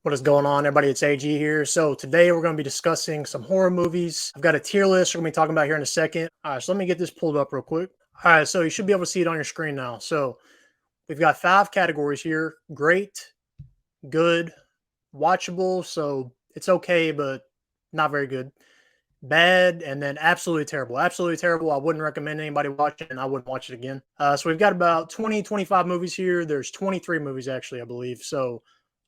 What is going on, everybody? It's AG here. So today we're going to be discussing some horror movies. I've got a tier list we're going to be talking about here in a second. All right, so let me get this pulled up real quick. All right, so you should be able to see it on your screen now. So we've got 5 categories here: great, good, watchable, so it's okay, but not very good, bad, and then absolutely terrible. Absolutely terrible. I wouldn't recommend anybody watch it, and I wouldn't watch it again. So we've got about 20, 25 movies here. There's 23 movies, actually, I believe. So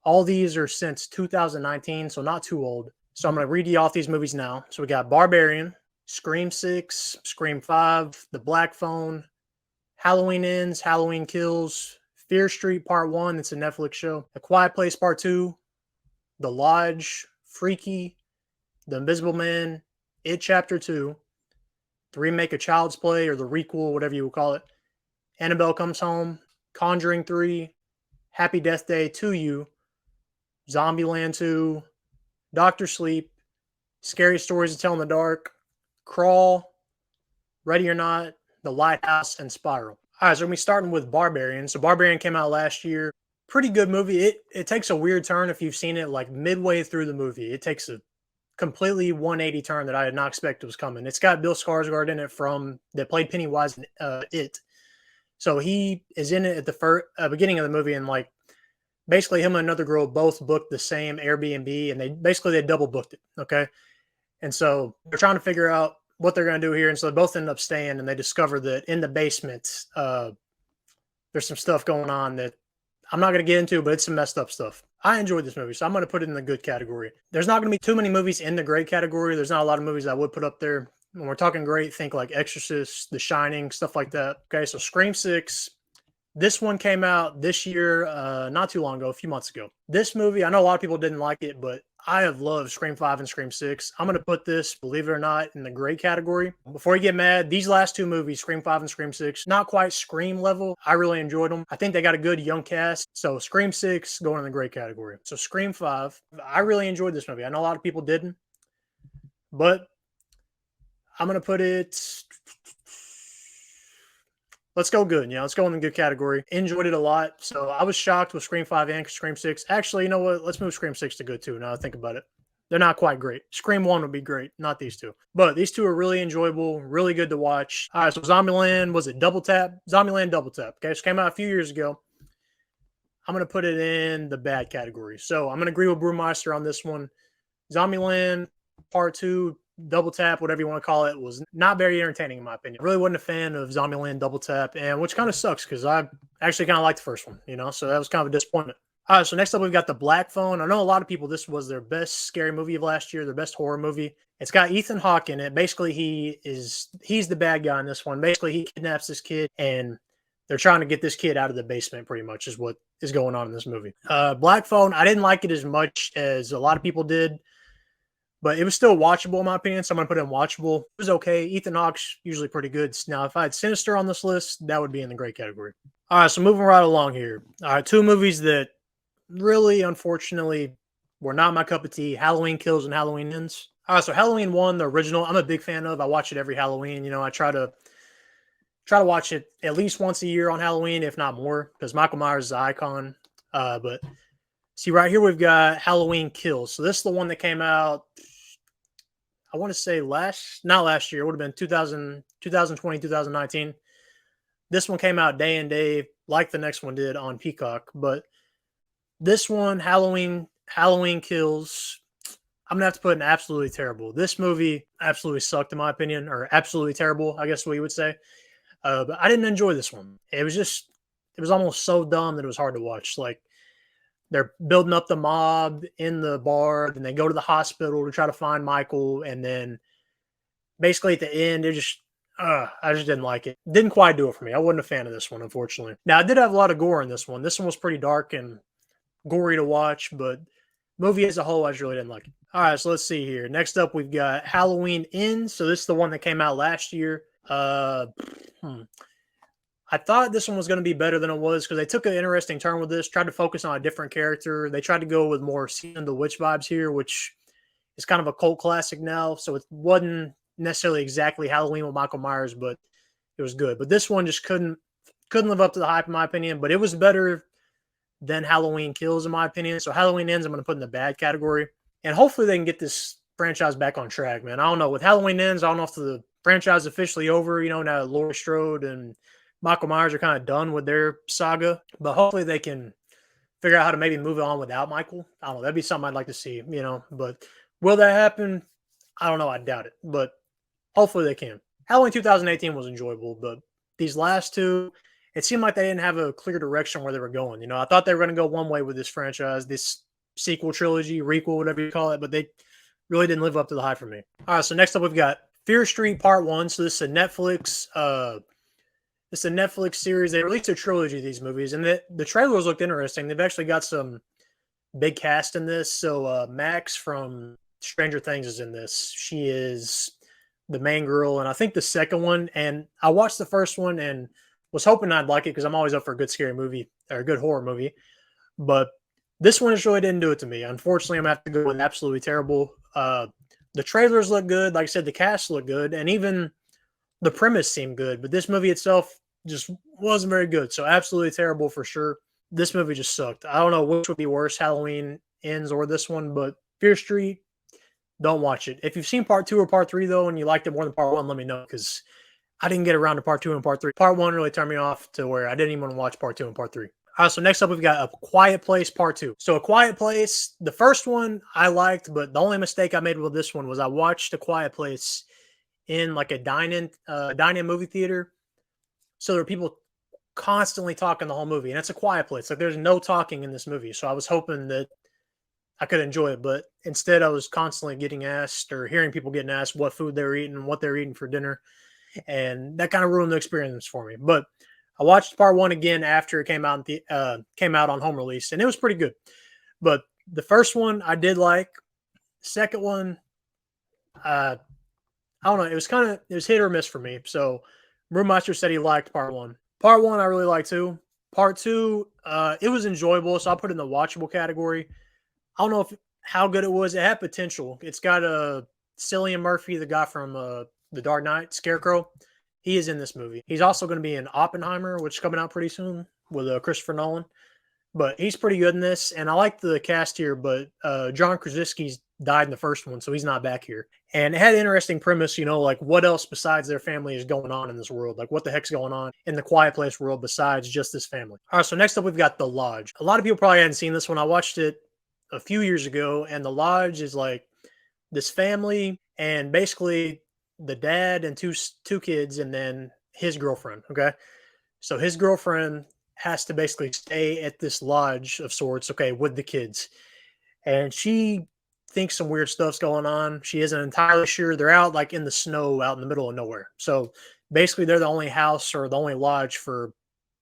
all these are since 2019, so not too old. So I'm going to read you off these movies now. So we got Barbarian, Scream 6, Scream 5, The Black Phone, Halloween Ends, Halloween Kills, Fear Street Part 1, it's a Netflix show, A Quiet Place Part 2, The Lodge, Freaky, The Invisible Man, It Chapter 2, the remake of Child's Play, or the requel, whatever you would call it, Annabelle Comes Home, Conjuring 3, Happy Death Day to You, Zombieland 2, Doctor Sleep, Scary Stories to Tell in the Dark, Crawl, Ready or Not, The Lighthouse, and Spiral. All right, so we're going to be starting with Barbarian. So Barbarian came out last year. Pretty good movie. It takes a weird turn if you've seen it like midway through the movie. It takes a completely 180 turn that I did not expect was coming. It's got Bill Skarsgård in it that played Pennywise in It. So he is in it at the beginning of the movie, and like basically him and another girl both booked the same Airbnb, and they double booked it. Okay. And so they're trying to figure out what they're going to do here. And so they both end up staying, and they discover that in the basement, there's some stuff going on that I'm not going to get into, but it's some messed up stuff. I enjoyed this movie, so I'm going to put it in the good category. There's not going to be too many movies in the great category. There's not a lot of movies I would put up there. When we're talking great, think like Exorcist, The Shining, stuff like that. Okay, so Scream 6. This one came out this year, not too long ago, a few months ago. This movie, I know a lot of people didn't like it, but I have loved Scream 5 and Scream 6. I'm going to put this, believe it or not, in the great category. Before you get mad, these last 2 movies, Scream 5 and Scream 6, not quite Scream level. I really enjoyed them. I think they got a good young cast. So Scream 6 going in the great category. So Scream 5, I really enjoyed this movie. I know a lot of people didn't, but I'm going to put it... Let's go good. Let's go in the good category. Enjoyed it a lot. So I was shocked with Scream 5 and Scream 6. Actually, you know what? Let's move Scream 6 to good too. Now I think about it. They're not quite great. Scream 1 would be great, not these 2. But these 2 are really enjoyable, really good to watch. All right, so Zombieland, was it Double Tap? Zombieland Double Tap. Okay, so came out a few years ago. I'm going to put it in the bad category. So I'm going to agree with Brewmeister on this one. Zombieland Part 2, Double Tap, whatever you want to call it, was not very entertaining in my opinion. I really wasn't a fan of Zombieland Double Tap, and which kind of sucks because I actually kind of liked the first one, so that was kind of a disappointment. All right, so next up we've got The Black Phone. I know a lot of people, this was their best scary movie of last year, their best horror movie. It's got Ethan Hawke in it. Basically, he's the bad guy in this one. Basically, he kidnaps this kid, and they're trying to get this kid out of the basement, pretty much, is what is going on in this movie. Black Phone, I didn't like it as much as a lot of people did, but it was still watchable in my opinion, so I'm going to put it in watchable. It was okay. Ethan Hawke's usually pretty good. Now, if I had Sinister on this list, that would be in the great category. All right, so moving right along here. All right, 2 movies that really, unfortunately, were not my cup of tea. Halloween Kills and Halloween Ends. All right, so Halloween 1, the original, I'm a big fan of. I watch it every Halloween. I try to watch it at least once a year on Halloween, if not more, because Michael Myers is an icon. But see, right here we've got Halloween Kills. So this is the one that came out, I want to say not last year. It would have been 2020, 2019. This one came out day and day, like the next one did on Peacock. But this one, Halloween Kills, I'm going to have to put in absolutely terrible. This movie absolutely sucked in my opinion, or absolutely terrible, I guess what you would say. But I didn't enjoy this one. It was almost so dumb that it was hard to watch. Like, they're building up the mob in the bar, and they go to the hospital to try to find Michael. And then basically at the end, I just didn't like it. Didn't quite do it for me. I wasn't a fan of this one, unfortunately. Now, I did have a lot of gore in this one. This one was pretty dark and gory to watch, but movie as a whole, I just really didn't like it. All right, so let's see here. Next up, we've got Halloween Ends. So this is the one that came out last year. I thought this one was going to be better than it was because they took an interesting turn with this, tried to focus on a different character. They tried to go with more Season of the Witch vibes here, which is kind of a cult classic now. So it wasn't necessarily exactly Halloween with Michael Myers, but it was good. But this one just couldn't live up to the hype in my opinion, but it was better than Halloween Kills, in my opinion. So Halloween Ends, I'm going to put in the bad category. And hopefully they can get this franchise back on track, man. I don't know. With Halloween Ends, I don't know if the franchise is officially over, now that Laurie Strode and Michael Myers are kind of done with their saga. But hopefully they can figure out how to maybe move on without Michael. I don't know. That'd be something I'd like to see. But will that happen? I don't know. I doubt it. But hopefully they can. Halloween 2018 was enjoyable, but these last two, it seemed like they didn't have a clear direction where they were going. I thought they were going to go one way with this franchise, this sequel trilogy, requel, whatever you call it, but they really didn't live up to the hype for me. All right, so next up we've got Fear Street Part 1. So this is a Netflix series. They released a trilogy of these movies, and the trailers looked interesting. They've actually got some big cast in this. So Max from Stranger Things is in this. She is the main girl, and I think the second one. And I watched the first one and was hoping I'd like it because I'm always up for a good scary movie or a good horror movie. But this one just really didn't do it to me. Unfortunately, I'm going to have to go with absolutely terrible. The trailers look good. Like I said, the cast looked good, and even the premise seemed good. But this movie itself just wasn't very good. So absolutely terrible for sure. This movie just sucked. I don't know which would be worse, Halloween Ends or this one, but Fear Street, don't watch it. If you've seen part 2 or part 3, though, and you liked it more than part 1, let me know, because I didn't get around to part 2 and part 3. Part 1 really turned me off to where I didn't even want to watch part 2 and part 3. All right, so next up, we've got A Quiet Place Part 2. So A Quiet Place, the first one I liked, but the only mistake I made with this one was I watched A Quiet Place in like a dine-in movie theater. So there were people constantly talking the whole movie, and it's a quiet place. Like there's no talking in this movie. So I was hoping that I could enjoy it, but instead I was constantly getting asked or hearing people getting asked what food they were eating, what they were eating for dinner. And that kind of ruined the experience for me. But I watched part 1 again after it came out on home release, and it was pretty good. But the first one I did like. Second one, I don't know. It was hit or miss for me. So Brewmaster said he liked part 1. Part 1 I really liked too. Part 2, it was enjoyable, so I'll put it in the watchable category. I don't know how good it was. It had potential. It's got Cillian Murphy, the guy from The Dark Knight, Scarecrow. He is in this movie. He's also going to be in Oppenheimer, which is coming out pretty soon with Christopher Nolan. But he's pretty good in this, and I like the cast here, but John Krasinski's died in the first one, so he's not back here. And it had an interesting premise, like what else besides their family is going on in this world? Like what the heck's going on in the Quiet Place world besides just this family? All right, so next up we've got The Lodge. A lot of people probably hadn't seen this one. I watched it a few years ago, and The Lodge is like this family, and basically the dad and two kids, and then his girlfriend. Okay, so his girlfriend has to basically stay at this lodge of sorts, okay, with the kids, and she thinks some weird stuff's going on. She isn't entirely sure. They're out like in the snow, out in the middle of nowhere. So basically, they're the only house or the only lodge for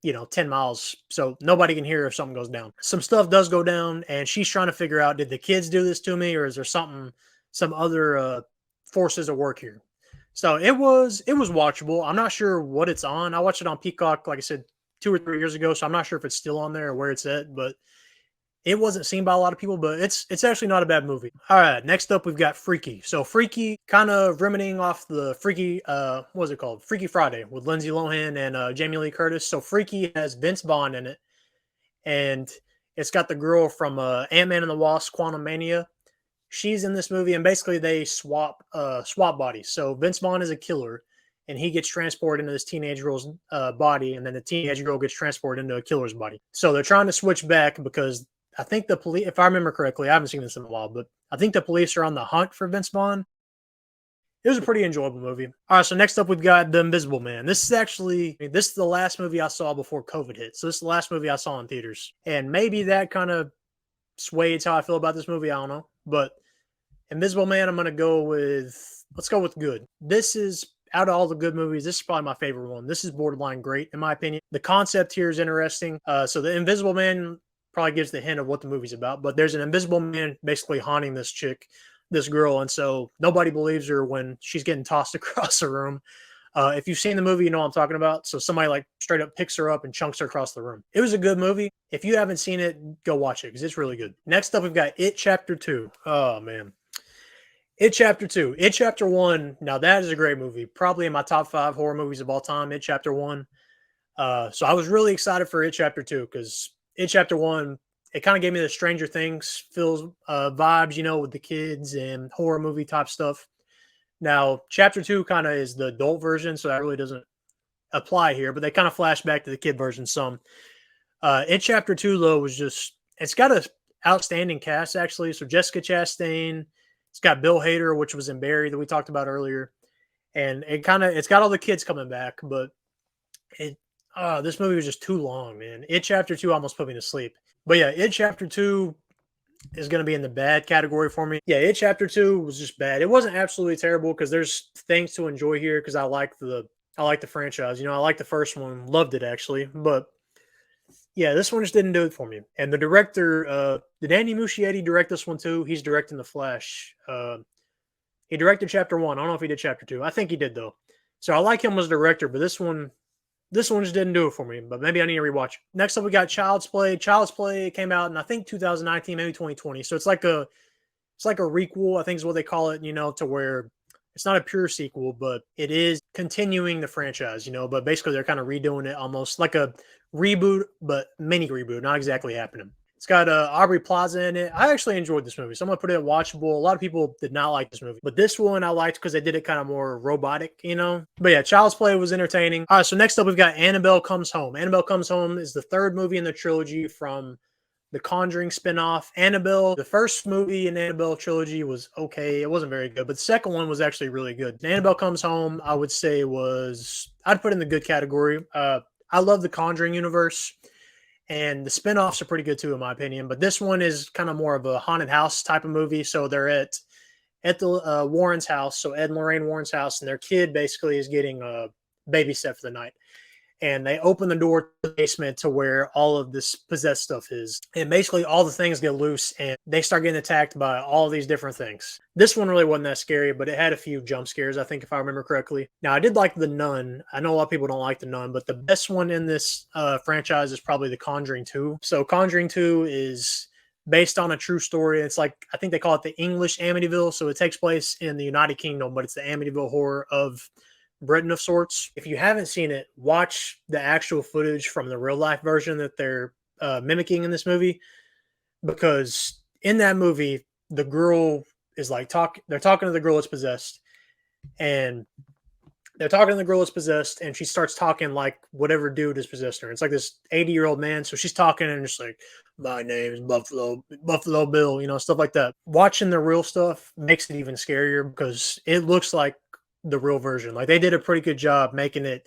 10 miles. So nobody can hear if something goes down. Some stuff does go down, and she's trying to figure out, did the kids do this to me, or is there some other forces at work here? So it was watchable. I'm not sure what it's on. I watched it on Peacock, like I said, 2 or 3 years ago. So I'm not sure if it's still on there or where it's at, but it wasn't seen by a lot of people, but it's actually not a bad movie. All right, next up we've got Freaky. So Freaky, kind of remedying off the Freaky, what was it called? Freaky Friday with Lindsay Lohan and Jamie Lee Curtis. So Freaky has Vince Vaughn in it, and it's got the girl from Ant-Man and the Wasp: Quantumania. She's in this movie, and basically they swap bodies. So Vince Vaughn is a killer, and he gets transported into this teenage girl's body, and then the teenage girl gets transported into a killer's body. So they're trying to switch back because I think the police, if I remember correctly, I haven't seen this in a while, but I think the police are on the hunt for Vince Vaughn. It was a pretty enjoyable movie. All right, so next up we've got The Invisible Man. This is the last movie I saw before COVID hit. So this is the last movie I saw in theaters. And maybe that kind of sways how I feel about this movie. I don't know. But Invisible Man, let's go with good. This is, out of all the good movies, this is probably my favorite one. This is borderline great, in my opinion. The concept here is interesting. So the Invisible Man probably gives the hint of what the movie's about, but there's an invisible man basically haunting this girl, and so nobody believes her when she's getting tossed across the room. If you've seen the movie, you know what I'm talking about. So somebody like straight up picks her up and chunks her across the room. It was a good movie. If you haven't seen it, go watch it because it's really good. Next up, we've got It Chapter 2. Oh, man. It Chapter 2. It Chapter 1. Now, that is a great movie. Probably in my top 5 horror movies of all time, It Chapter 1. So I was really excited for It Chapter 2 because It Chapter 1, it kind of gave me the Stranger Things feels vibes, with the kids and horror movie type stuff. Now, Chapter 2 kind of is the adult version, so that really doesn't apply here, but they kind of flash back to the kid version some. It Chapter 2, though, was just, it's got a outstanding cast, actually. So Jessica Chastain, it's got Bill Hader, which was in Barry that we talked about earlier. And it's got all the kids coming back, but it, this movie was just too long, man. It Chapter 2 almost put me to sleep. But yeah, It Chapter 2 is going to be in the bad category for me. Yeah, It Chapter 2 was just bad. It wasn't absolutely terrible because there's things to enjoy here because I like the franchise. I like the first one, loved it actually, but yeah, this one just didn't do it for me. And the director, did Andy Muschietti direct this one too? He's directing The Flash. He directed Chapter 1. I don't know if he did Chapter 2. I think he did though. So I like him as director, but this one just didn't do it for me, but maybe I need to rewatch it. Next up, we got Child's Play. Child's Play came out in, I think, 2019, maybe 2020. So it's like a requel, I think is what they call it, to where it's not a pure sequel, but it is continuing the franchise, but basically they're kind of redoing it almost like a reboot, but mini reboot, not exactly happening. It's got Aubrey Plaza in it. I actually enjoyed this movie. So I'm going to put it watchable. A lot of people did not like this movie, but this one I liked because they did it kind of more robotic, But yeah, Child's Play was entertaining. All right, so next up we've got Annabelle Comes Home. Annabelle Comes Home is the third movie in the trilogy from the Conjuring spinoff. Annabelle, the first movie in Annabelle trilogy was okay. It wasn't very good, but the second one was actually really good. Annabelle Comes Home, I would say I'd put in the good category. I love the Conjuring universe. And the spinoffs are pretty good too, in my opinion. But this one is kind of more of a haunted house type of movie. So they're at the Warren's house, so Ed and Lorraine Warren's house, and their kid basically is getting babysat for the night. And they open the door to the basement to where all of this possessed stuff is. And basically all the things get loose and they start getting attacked by all these different things. This one really wasn't that scary, but it had a few jump scares, I think, if I remember correctly. Now, I did like The Nun. I know a lot of people don't like The Nun, but the best one in this franchise is probably The Conjuring 2. So Conjuring 2 is based on a true story. It's like, I think they call it the English Amityville. So it takes place in the United Kingdom, but it's the Amityville horror of Britain of sorts. If you haven't seen it, watch the actual footage from the real life version that they're mimicking in this movie, because in that movie, the girl is like they're talking to the girl that's possessed, and she starts talking like whatever dude has possessed her. It's like this 80-year-old man. So she's talking and just like, my name is Buffalo Bill, stuff like that. Watching the real stuff makes it even scarier because it looks like the real version. Like they did a pretty good job making it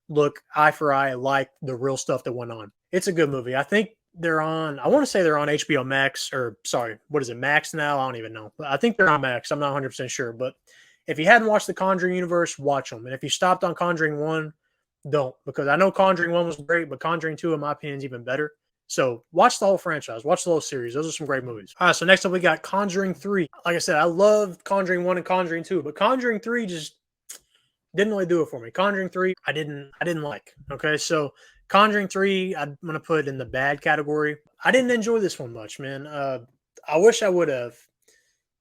look eye for eye like the real stuff that went on. It's a good movie. I think I want to say they're on HBO Max, or sorry, what is it, Max now? I don't even know. But I think they're on Max. I'm not 100% sure. But if you hadn't watched the Conjuring universe, watch them. And if you stopped on Conjuring 1, don't. Because I know Conjuring 1 was great, but Conjuring 2, in my opinion, is even better. So watch the whole franchise. Watch the whole series. Those are some great movies. All right, so next up we got Conjuring 3. Like I said, I love Conjuring 1 and Conjuring 2, but Conjuring 3 just didn't really do it for me. Conjuring 3, I didn't like. Okay, so Conjuring 3, I'm going to put in the bad category. I didn't enjoy this one much, man. I wish I would have,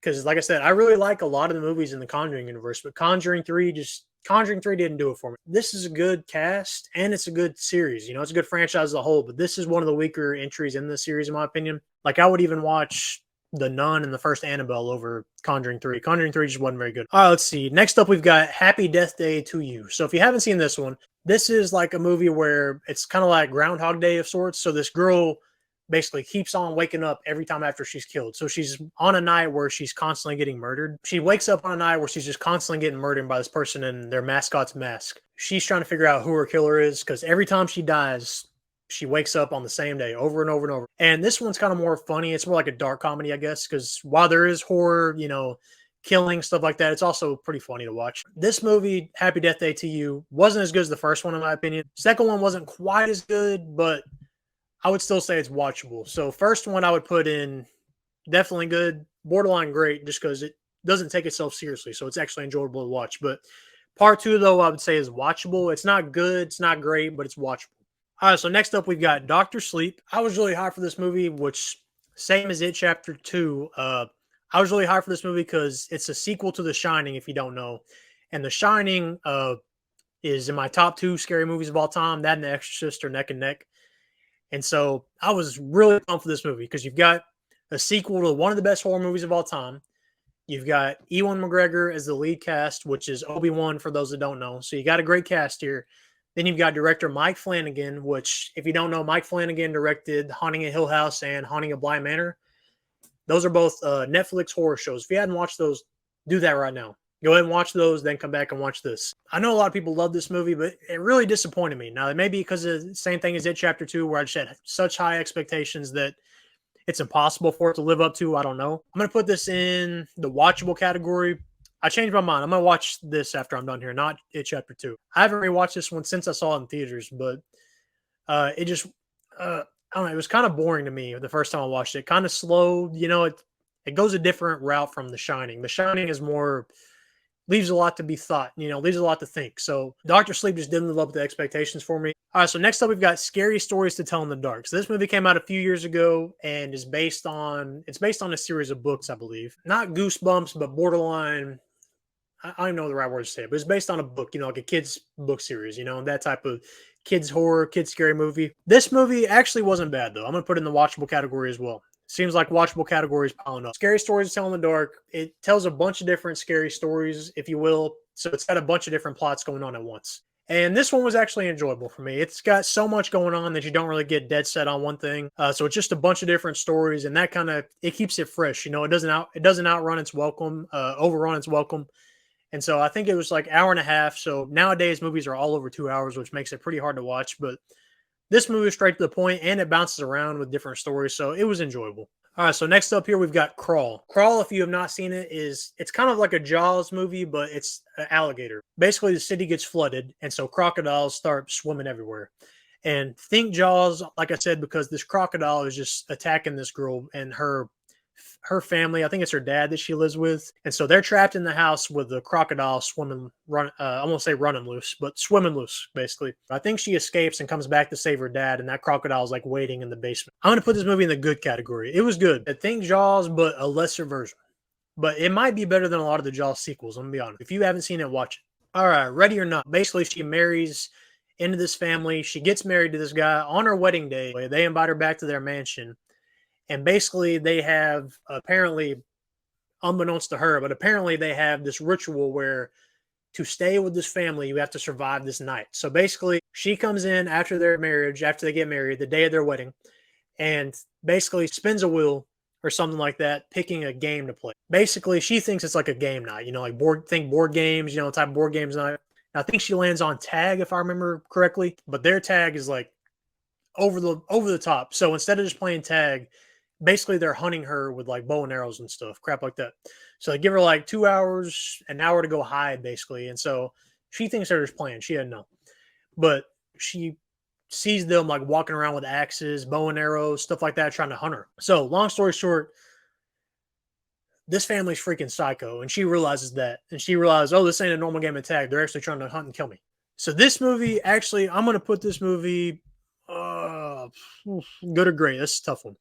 because like I said, I really like a lot of the movies in the Conjuring universe, but Conjuring 3 didn't do it for me. This is a good cast, and it's a good series. It's a good franchise as a whole, but this is one of the weaker entries in the series, in my opinion. Like, I would even watch The Nun and the first Annabelle over Conjuring 3. Conjuring 3 just wasn't very good. All right, let's see. Next up, we've got Happy Death Day to You. So if you haven't seen this one, this is like a movie where it's kind of like Groundhog Day of sorts. So this girl basically keeps on waking up every time after she's killed. So she's on a night where she's constantly getting murdered. She wakes up on a night where she's just constantly getting murdered by this person in their mascot's mask. She's trying to figure out who her killer is because every time she dies, she wakes up on the same day over and over and over. And this one's kind of more funny. It's more like a dark comedy, I guess, because while there is horror, killing, stuff like that, it's also pretty funny to watch. This movie, Happy Death Day to You, wasn't as good as the first one, in my opinion. Second one wasn't quite as good, but I would still say it's watchable. So first one I would put in definitely good, borderline great, just because it doesn't take itself seriously. So it's actually enjoyable to watch. But part 2, though, I would say is watchable. It's not good, it's not great, but it's watchable. All right, so next up we've got Dr. Sleep. I was really high for this movie, which same as It Chapter 2. I was really high for this movie because it's a sequel to The Shining, if you don't know. And The Shining is in my top 2 scary movies of all time. That and The Exorcist are neck and neck. And so I was really pumped for this movie because you've got a sequel to one of the best horror movies of all time. You've got Ewan McGregor as the lead cast, which is Obi-Wan for those that don't know. So you got a great cast here. Then you've got director Mike Flanagan, which, if you don't know, Mike Flanagan directed Haunting a Hill House and Haunting a Bly Manor. Those are both Netflix horror shows. If you hadn't watched those, do that right now. Go ahead and watch those, then come back and watch this. I know a lot of people love this movie, but it really disappointed me. Now, it may be because of the same thing as It Chapter 2, where I just had such high expectations that it's impossible for it to live up to. I don't know. I'm going to put this in the watchable category. I changed my mind. I'm going to watch this after I'm done here, not It Chapter 2. I haven't rewatched this one since I saw it in theaters, but it just, I don't know, it was kind of boring to me the first time I watched it. Kind of slow. It goes a different route from The Shining. The Shining is more, leaves a lot to be thought, leaves a lot to think. So Doctor Sleep just didn't live up to the expectations for me. All right, so next up we've got Scary Stories to Tell in the Dark. So this movie came out a few years ago and is based on a series of books, I believe. Not Goosebumps, but borderline, I don't even know the right word to say it, but it's based on a book, like a kid's book series, that type of kids horror, kids scary movie. This movie actually wasn't bad though. I'm gonna put it in the watchable category as well. Seems like watchable categories piling up. Scary Stories to Tell in the Dark. It tells a bunch of different scary stories, if you will. So it's got a bunch of different plots going on at once. And this one was actually enjoyable for me. It's got so much going on that you don't really get dead set on one thing. So it's just a bunch of different stories, and that kind of, it keeps it fresh. It doesn't outrun its welcome, overrun its welcome. And so I think it was like hour and a half. So nowadays movies are all over 2 hours, which makes it pretty hard to watch. But this movie is straight to the point, and it bounces around with different stories, so it was enjoyable. All right, so next up here, we've got Crawl. Crawl, if you have not seen it, it's kind of like a Jaws movie, but it's an alligator. Basically, the city gets flooded, and so crocodiles start swimming everywhere. And think Jaws, like I said, because this crocodile is just attacking this girl and her family. I think it's her dad that she lives with. And so they're trapped in the house with the crocodile I won't say running loose, but swimming loose, basically. I think she escapes and comes back to save her dad, and that crocodile is like waiting in the basement. I'm going to put this movie in the good category. It was good. I think Jaws, but a lesser version. But it might be better than a lot of the Jaws sequels, I'm going to be honest. If you haven't seen it, watch it. All right, Ready or Not. Basically, she marries into this family. She gets married to this guy on her wedding day. They invite her back to their mansion. And basically, they have, apparently, unbeknownst to her, but apparently they have this ritual where to stay with this family, you have to survive this night. So basically, she comes in after their marriage, after they get married, the day of their wedding, and basically spins a wheel or something like that, picking a game to play. Basically, she thinks it's like a game night, like board games, type of board games night. And I think she lands on tag, if I remember correctly, but their tag is like over the top. So instead of just playing tag, basically they're hunting her with like bow and arrows and stuff, crap like that. So they give her like 2 hours, an hour to go hide, basically. And so she thinks they're just playing. She doesn't know. But she sees them like walking around with axes, bow and arrows, stuff like that, trying to hunt her. So long story short, this family's freaking psycho. And she realizes that. And she realizes, oh, this ain't a normal game of tag. They're actually trying to hunt and kill me. So this movie, actually, I'm going to put this movie good or great. That's a tough one.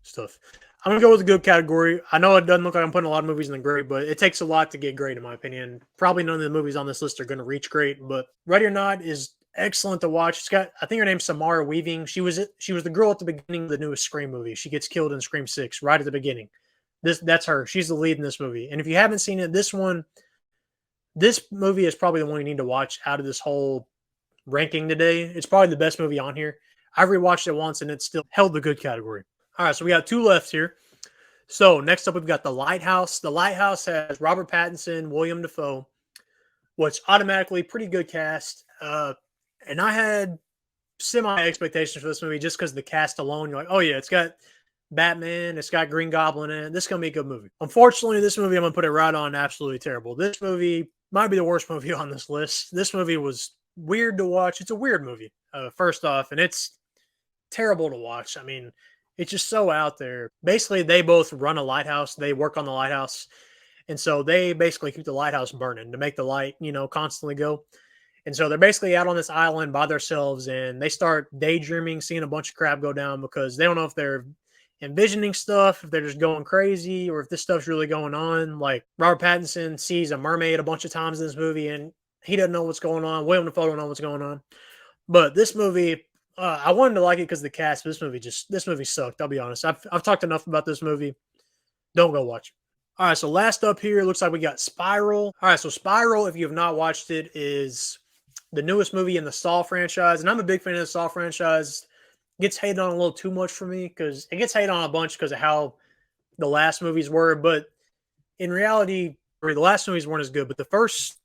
Stuff. I'm gonna go with the good category. I know it doesn't look like I'm putting a lot of movies in the great, but it takes a lot to get great, in my opinion. Probably none of the movies on this list are going to reach great, but Ready or Not is excellent to watch. It's got, I think her name's Samara Weaving. She was the girl at the beginning of the newest Scream movie. She gets killed in Scream 6 right at the beginning. That's her. She's the lead in this movie. And if you haven't seen it, this movie is probably the one you need to watch out of this whole ranking today. It's probably the best movie on here. I rewatched it once and it still held the good category. All right, so we got two left here. So next up, we've got The Lighthouse. The Lighthouse has Robert Pattinson, William Dafoe, which automatically pretty good cast. And I had semi expectations for this movie just because the cast alone. You're like, oh yeah, it's got Batman, it's got Green Goblin in it. This is gonna be a good movie. Unfortunately, this movie I'm gonna put it right on absolutely terrible. This movie might be the worst movie on this list. This movie was weird to watch. It's a weird movie, first off, and it's terrible to watch. I mean, it's just so out there. Basically, they both run a lighthouse. They work on the lighthouse. And so they basically keep the lighthouse burning to make the light, constantly go. And so they're basically out on this island by themselves, and they start daydreaming, seeing a bunch of crap go down because they don't know if they're envisioning stuff, if they're just going crazy, or if this stuff's really going on. Like Robert Pattinson sees a mermaid a bunch of times in this movie, and he doesn't know what's going on. William Dafoe don't know what's going on. But this movie, I wanted to like it because the cast. But this movie sucked. I'll be honest. I've talked enough about this movie. Don't go watch it. All right, so last up here, looks like we got Spiral. All right, so Spiral, if you have not watched it, is the newest movie in the Saw franchise, and I'm a big fan of the Saw franchise. Gets hated on a little too much for me because it gets hated on a bunch because of how the last movies were, but in reality, the last movies weren't as good. But the first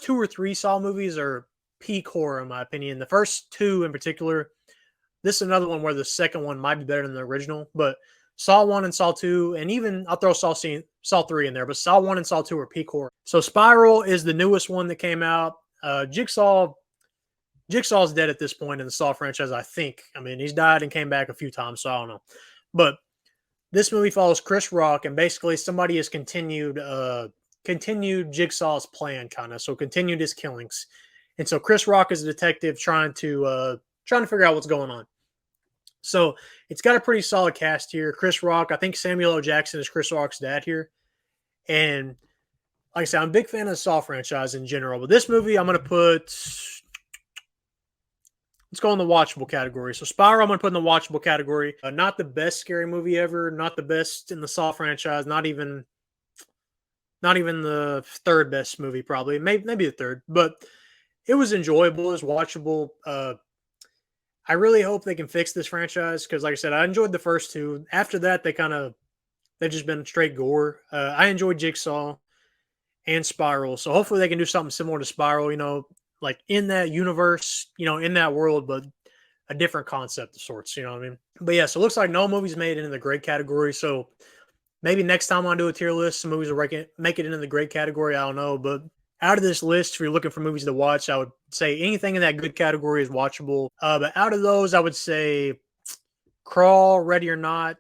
two or three Saw movies are peak horror, in my opinion. The first two in particular. This is another one where the second one might be better than the original, but Saw 1 and Saw 2, and even I'll throw Saw 3 in there, but Saw 1 and Saw 2 are peak horror. So Spiral is the newest one that came out. Jigsaw's dead at this point in the Saw franchise, I think. I mean, he's died and came back a few times, so I don't know. But this movie follows Chris Rock, and basically somebody has continued Jigsaw's plan, kind of. So continued his killings. And so Chris Rock is a detective trying to figure out what's going on. So it's got a pretty solid cast here. Chris Rock, I think Samuel L. Jackson is Chris Rock's dad here. And like I said, I'm a big fan of the Saw franchise in general. But this movie, I'm going to let's go in the watchable category. So Spiral, I'm going to put in the watchable category. Not the best scary movie ever. Not the best in the Saw franchise. Not even the third best movie, probably. Maybe the third. But it was enjoyable. It was watchable. I really hope they can fix this franchise because, like I said, I enjoyed the first two. After that, they've just been straight gore. I enjoyed Jigsaw and Spiral, so hopefully they can do something similar to Spiral. Like in that universe, in that world, but a different concept of sorts. You know what I mean? But yeah, so it looks like no movies made it into the great category. So maybe next time I do a tier list, some movies will make it into the great category. I don't know, but out of this list, if you're looking for movies to watch, I would say anything in that good category is watchable. But out of those, I would say Crawl, Ready or Not,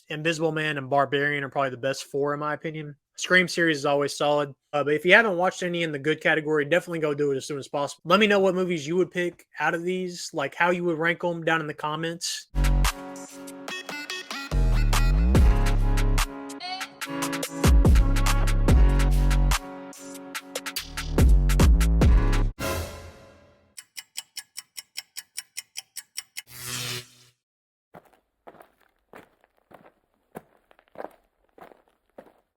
Invisible Man, and Barbarian are probably the best four, in my opinion. Scream series is always solid. But if you haven't watched any in the good category, definitely go do it as soon as possible. Let me know what movies you would pick out of these, like how you would rank them down in the comments.